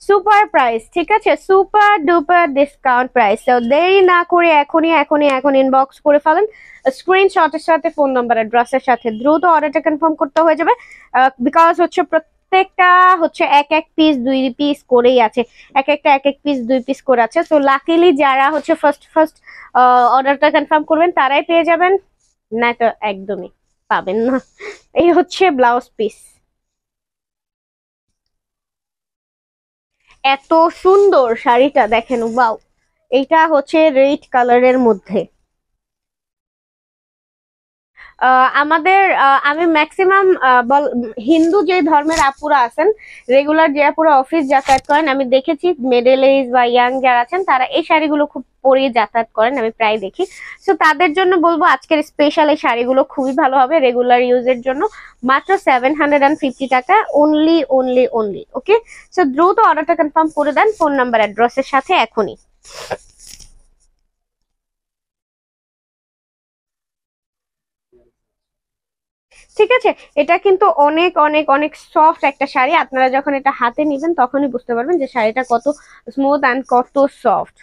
Super price, ঠিক আছে, super duper discount price. তো দেরি না করে এখনই এখনই এখন ইনবক্স করে ফেলেন, স্ক্রিনশটের সাথে ফোন নাম্বার অ্যাড্রেসের সাথে দ্রুত অর্ডারটা কনফার্ম করতে হয়ে যাবে। বিকজ হচ্ছে প্রত্যেকটা হচ্ছে এক এক পিস 2 পিস করেই আছে, এক এক পিস 2 পিস করে আছে। তো লাকিলি যারা হচ্ছে ফার্স্ট ফার্স্ট অর্ডারটা কনফার্ম করবেন তারাই পেয়ে যাবেন, না তো একদমই পাবেন না। এই হচ্ছে ব্লাউজ পিস, এত সুন্দর শাড়িটা দেখেন, ওয়াও। এইটা হচ্ছে রেড কালারের মধ্যে। আমাদের আমি ম্যাক্সিমাম হিন্দু যে ধর্মের আপুরা আছেন, রেগুলার যে আপুরা অফিস যাতায়াত করেন, আমি দেখেছি মিডল এজ বা ইয়াং যারা আছেন তারা এই শাড়িগুলো খুব পরে যাতায়াত করেন, আমি প্রায় দেখি। সো তাদের জন্য বলবো আজকের স্পেশাল এই শাড়িগুলো খুবই ভালো হবে রেগুলার ইউজের জন্য। মাত্র 750 টাকা, অনলি অনলি অনলি। ওকে, সো দ্রুত অর্ডারটা কনফার্ম করে দেন ফোন নাম্বার অ্যাড্রেসের সাথে এখনই। ঠিক আছে, এটা কিন্তু অনেক অনেক অনেক সফট একটা শাড়ি। আপনারা যখন এটা হাতে নিবেন তখনই বুঝতে পারবেন যে শাড়িটা কত স্মুথ অ্যান্ড কত সফট।